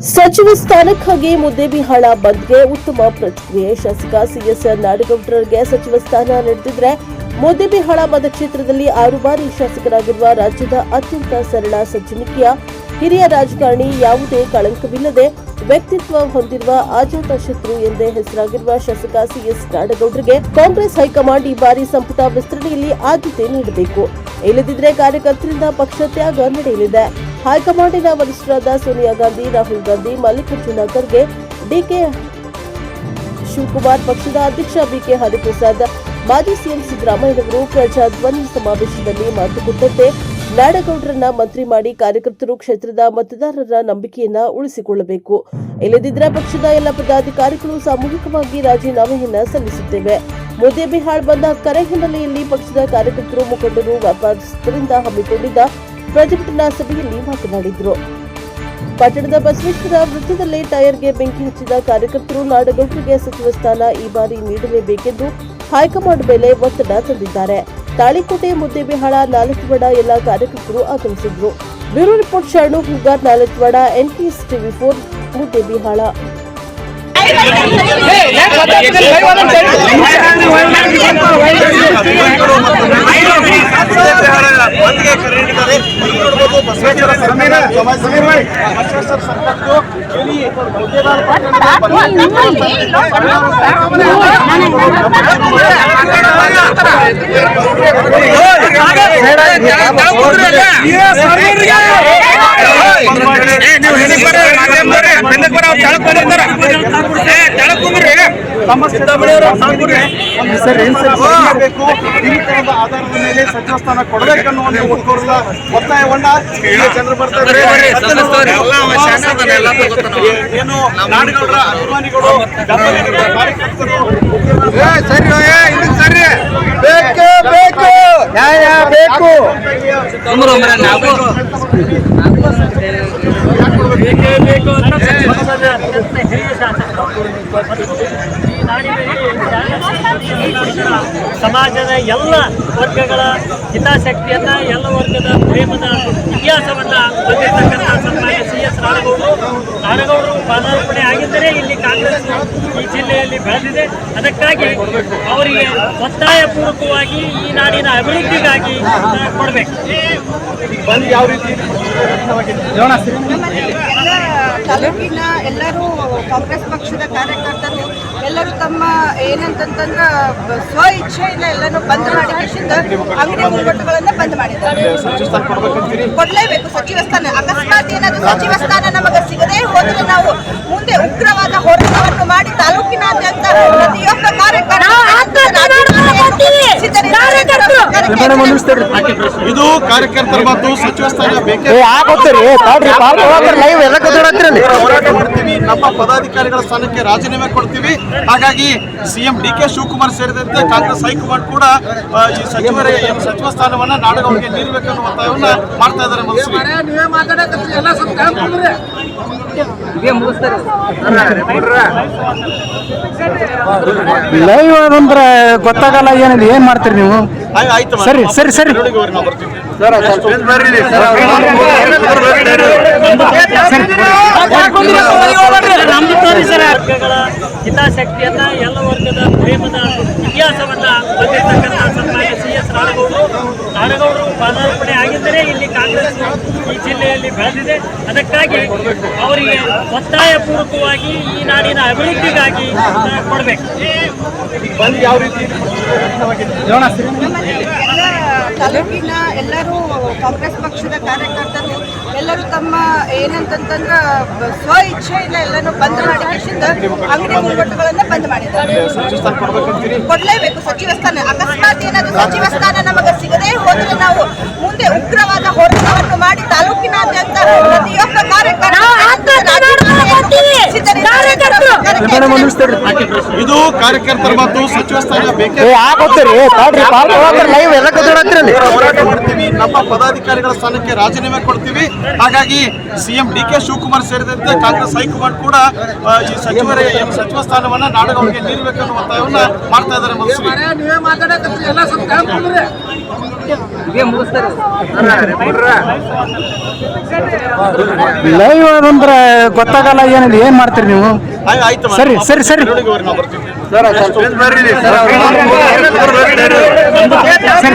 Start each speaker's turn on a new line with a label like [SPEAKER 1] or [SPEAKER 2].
[SPEAKER 1] ಸಚಿವ ಸ್ಥಾನಕ್ಕಾಗಿ ಮುದ್ದೇಬಿಹಾಳ ಬಂದ್ಗೆ ಉತ್ತಮ ಪ್ರತಿಕ್ರಿಯೆ. ಶಾಸಕ ಸಿಎಸ್ ನಾಡಗೌಡರಿಗೆ ಸಚಿವ ಸ್ಥಾನ ನೀಡಿದ್ರೆ ಮುದ್ದೇಬಿಹಾಳ ಮತಕ್ಷೇತ್ರದಲ್ಲಿ 6 ಬಾರಿ ಶಾಸಕರಾಗಿರುವ ರಾಜ್ಯದ ಅತ್ಯಂತ ಸರಳ ಸಜ್ಜನಿಕೆಯ ಹಿರಿಯ ರಾಜಕಾರಣಿ, ಯಾವುದೇ ಕಳಂಕವಿಲ್ಲದೆ ವ್ಯಕ್ತಿತ್ವ ಹೊಂದಿರುವ ಅಜಾತ ಶತ್ರು ಎಂದೇ ಹೆಸರಾಗಿರುವ ಶಾಸಕ ಸಿಎಸ್ ನಾಡಗೌಡರಿಗೆ ಕಾಂಗ್ರೆಸ್ ಹೈಕಮಾಂಡ್ ಈ ಬಾರಿ ಸಂಪುಟ ವಿಸ್ತರಣೆಯಲ್ಲಿ ಆದ್ಯತೆ ನೀಡಬೇಕು. ಇಲ್ಲದಿದ್ದರೆ ಕಾರ್ಯಕರ್ತರಿಂದ ಪಕ್ಷ ತ್ಯಾಗ ನಡೆಯಲಿದೆ. ಹೈಕಮಾಂಡಿನ ವರಿಷ್ಠರಾದ ಸೋನಿಯಾ ಗಾಂಧಿ, ರಾಹುಲ್ ಗಾಂಧಿ, ಮಲ್ಲಿಕಾರ್ಜುನ ಖರ್ಗೆ, ಡಿಕೆ ಶಿವಕುಮಾರ್, ಪಕ್ಷದ ಅಧ್ಯಕ್ಷ ಬಿಕೆ ಹರಿಪ್ರಸಾದ್, ಮಾಜಿ ಸಿಎಂ ಸಿದ್ದರಾಮಯ್ಯನವರು ಪ್ರಜಾಧ್ವನಿ ಸಮಾವೇಶದಲ್ಲಿ ಮಾತುಕೊಟ್ಟಂತೆ ನಾಡಗೌಡರನ್ನ ಮಂತ್ರಿ ಮಾಡಿ ಕಾರ್ಯಕರ್ತರು ಕ್ಷೇತ್ರದ ಮತದಾರರ ನಂಬಿಕೆಯನ್ನ ಉಳಿಸಿಕೊಳ್ಳಬೇಕು. ಇಲ್ಲದಿದ್ದರೆ ಪಕ್ಷದ ಎಲ್ಲ ಪದಾಧಿಕಾರಿಗಳು ಸಾಮೂಹಿಕವಾಗಿ ರಾಜೀನಾಮೆಯನ್ನ ಸಲ್ಲಿಸುತ್ತೇವೆ. ಮುದ್ದೇಬಿಹಾಳ್ ಬಂದ ಕರೆ ಹಿನ್ನೆಲೆಯಲ್ಲಿ ಪಕ್ಷದ ಕಾರ್ಯಕರ್ತರು, ಮುಖಂಡರು, ವ್ಯಾಪಾರಸ್ಥರಿಂದ ಹಮ್ಮಿಕೊಂಡಿದ್ದ ಪ್ರತಿಭಟನಾ ಸಭೆಯಲ್ಲಿ ಮಾತನಾಡಿದರು. ಪಟ್ಟಣದ ಬಸವೇಶ್ವರ ವೃತ್ತದಲ್ಲೇ ಟೈರ್ಗೆ ಬೆಂಕಿ ಹಚ್ಚಿದ ಕಾರ್ಯಕರ್ತರು ನಾಡಗೌಡರಿಗೆ ಸಚಿವ ಸ್ಥಾನ ಈ ಬಾರಿ ನೀಡಲೇಬೇಕೆಂದು ಹೈಕಮಾಂಡ್ ಮೇಲೆ ಒತ್ತಡ ತಂದಿದ್ದಾರೆ. ತಾಳಿಕೋಟೆ, ಮುದ್ದೇಬಿಹಾಳ, ನಾಲತ್ವಾಡ ಎಲ್ಲ ಕಾರ್ಯಕರ್ತರು ಆಗಮಿಸಿದ್ರು. ಬ್ಯೂರೋ ರಿಪೋರ್ಟ್ ಶರಣು ಹೂಗಾರ್, ನಾಲತ್ವಾಡ, NPS TV4, ಮುದ್ದೇಬಿಹಾಳ.
[SPEAKER 2] ಆಧಾರದ ಮೇಲೆ ಸಚಿವ ಸ್ಥಾನ ಕೊಡಬೇಕನ್ನೋ ಒತ್ತಾಯವನ್ನ ಜನರು ಬರ್ತಾರೆ. ಏನು ನಾಡಗೌಡರ ಅಭಿಮಾನಿಗಳು, ಕಾರ್ಯಕರ್ತರು
[SPEAKER 3] ಬೇಕು ಬೇಕು ನ್ಯಾಯ ಬೇಕು.
[SPEAKER 4] ಸಮಾಜದ ಎಲ್ಲ ವರ್ಗಗಳ ಹಿತಾಸಕ್ತಿಯನ್ನ, ಎಲ್ಲ ವರ್ಗದ ಪ್ರೇಮದ ಇತಿಹಾಸವನ್ನ ಹೊಂದಿರತಕ್ಕಂಥ ಸನ್ಮಾನ್ಯ ಸಿಎಸ್ ನಾಡಗೌಡರು ಪಾದಾರ್ಪಣೆ ಆಗಿದ್ದರೆ ಇಲ್ಲಿ ಕಾಂಗ್ರೆಸ್ ಈ ಜಿಲ್ಲೆಯಲ್ಲಿ ಬೆಳೆದಿದೆ. ಅದಕ್ಕಾಗಿ ಅವರಿಗೆ ಒತ್ತಾಯಪೂರ್ವಕವಾಗಿ ಈ ನಾಡಿನ ಅಭಿವೃದ್ಧಿಗಾಗಿ ಕೊಡಬೇಕು.
[SPEAKER 2] ಯಾವ ರೀತಿ
[SPEAKER 5] ತಾಲೂಕಿನ ಎಲ್ಲರೂ ಕಾಂಗ್ರೆಸ್ ಪಕ್ಷದ ಕಾರ್ಯಕರ್ತರು ಎಲ್ಲರೂ ತಮ್ಮ ಏನಂತಂದ್ರೆ ಸ್ವ ಇಚ್ಛೆಯಿಂದ ಎಲ್ಲರೂ ಬಂದ್ ಮಾಡಿಕೆಯಿಂದ ಅಂಗಡಿ ಮುಂಗಟ್ಟುಗಳನ್ನ ಬಂದ್ ಮಾಡಿದ್ದಾರೆ. ಕೊಡ್ಲೇಬೇಕು ಸಚಿವ ಸ್ಥಾನ. ಅಕಸ್ಮಾತ್ ಏನಾದ್ರು ಸಚಿವ ಸ್ಥಾನ ನಮಗೆ ಸಿಗದೇ ಹೋದ್ರೆ ನಾವು ಮುಂದೆ ಉಗ್ರವಾದ ಹೋರಾಟವನ್ನು ಮಾಡಿ ತಾಲೂಕಿನಾದ್ಯಂತ ಪ್ರತಿಯೊಬ್ಬ
[SPEAKER 2] ಇದು ಕಾರ್ಯಕರ್ತರ ಮತ್ತು ಸಚಿವ ಸ್ಥಾನ ಬೇಕೇ. ಹೋರಾಟ ಮಾಡ್ತೀವಿ, ನಮ್ಮ ಪದಾಧಿಕಾರಿಗಳ ಸ್ಥಾನಕ್ಕೆ ರಾಜೀನಾಮೆ ಕೊಡ್ತೀವಿ. ಹಾಗಾಗಿ ಸಿಎಂ ಡಿಕೆ ಶಿವಕುಮಾರ್ ಸೇರಿದಂತೆ ಕಾಂಗ್ರೆಸ್ ಹೈಕಮಾಂಡ್ ಕೂಡ ಈ ಸಚಿವ ಸ್ಥಾನವನ್ನ ನಾಡಗೌಡರಿಗೆ ನೀಡಬೇಕನ್ನೋ ಒತ್ತಾಯವನ್ನ ಮಾಡ್ತಾ ಇದ್ದಾರೆ.
[SPEAKER 3] ಲೈವ್ ಅಂದ್ರೆ ಗೊತ್ತಾಗಲ್ಲ, ಏನಿದೆ ಏನ್ ಮಾಡ್ತೀರಿ ನೀವು? ಸರಿ ಸರಿ ಸರಿ
[SPEAKER 4] ವರ್ಗಗಳ ಹಿತಾಸಕ್ತಿಯನ್ನ, ಎಲ್ಲ ವರ್ಗದ ಪ್ರೇಮದ ಇತಿಹಾಸವನ್ನ ಹೊಂದಿರತಕ್ಕಂಥ ಸನ್ಮಾನ್ಯ ಸಿಎಸ್ ನಾಡಗೌಡರು ಪಾದಾರ್ಪಣೆ ಆಗಿದ್ದರೆ ಇಲ್ಲಿ ಕಾಂಗ್ರೆಸ್ ಈ ಜಿಲ್ಲೆಯಲ್ಲಿ ಬೆಳೆದಿದೆ. ಅದಕ್ಕಾಗಿ ಅವರಿಗೆ ಒತ್ತಾಯಪೂರ್ವಕವಾಗಿ ಈ ನಾಡಿನ ಅಭಿವೃದ್ಧಿಗಾಗಿ ಕೊಡಬೇಕು.
[SPEAKER 2] ಯಾವ ರೀತಿ
[SPEAKER 5] ತಾಲೂಕಿನ ಎಲ್ಲರೂ ಕಾಂಗ್ರೆಸ್ ಪಕ್ಷದ ಕಾರ್ಯಕರ್ತರು ಎಲ್ಲರೂ ತಮ್ಮ ಏನಂತಂದ್ರೆ ಸ್ವ ಇಚ್ಛೆಯಿಂದ ಎಲ್ಲರೂ ಬಂದ್ ಮಾಡಿಕೆಯಿಂದ ಅಂಗಡಿ ಮುಂಗಟ್ಟುಗಳನ್ನ ಬಂದ್ ಮಾಡಿದ್ದಾರೆ. ಕೊಡ್ಲೇಬೇಕು ಸಚಿವ ಸ್ಥಾನ. ಅಕಸ್ಮಾತ್ ಏನಾದ್ರು ಸಚಿವ ಸ್ಥಾನ ನಮಗೆ ಸಿಗದೇ ಹೋದ್ರೆ ನಾವು ಮುಂದೆ ಉಗ್ರವಾದ ಹೋರಾಟವನ್ನು ಮಾಡಿ ತಾಲೂಕಿನಾದ್ಯಂತ ಪ್ರತಿಯೊಬ್ಬ ಕಾರ್ಯಕರ್ತರು
[SPEAKER 2] ಇದು ಕಾರ್ಯಕರ್ತರ ಮತ್ತು ಸಚಿವ ಸ್ಥಾನ ಬೇಕೇ ಹೋರಾಟ ಮಾಡ್ತೀವಿ. ನಮ್ಮ ಪದಾಧಿಕಾರಿಗಳ ಸ್ಥಾನಕ್ಕೆ ರಾಜೀನಾಮೆ ಕೊಡ್ತೀವಿ. ಹಾಗಾಗಿ ಸಿಎಂ ಡಿ.ಕೆ. ಶಿವಕುಮಾರ್ ಸೇರಿದಂತೆ ಕಾಂಗ್ರೆಸ್ ಹೈಕಮಾಂಡ್ ಕೂಡ ಈ ಸಚಿವ ಸ್ಥಾನವನ್ನ ನಾಡಗೌಡರಿಗೆ ನೀಡಬೇಕನ್ನೋ ಒತ್ತಾಯವನ್ನ ಮಾಡ್ತಾ ಇದ್ದಾರೆ.
[SPEAKER 3] ಲೈವ್ ಅದಂದ್ರೆ ಗೊತ್ತಾಗಲ್ಲ ಏನಿದೆ, ಏನ್ ಮಾಡ್ತೀರಿ ನೀವು?
[SPEAKER 2] ಆಯ್ತು
[SPEAKER 3] ಸರಿ ಸರಿ ಸರಿ
[SPEAKER 2] ನಾವು ಬರ್ತೀವಿ.
[SPEAKER 3] ಸರಿ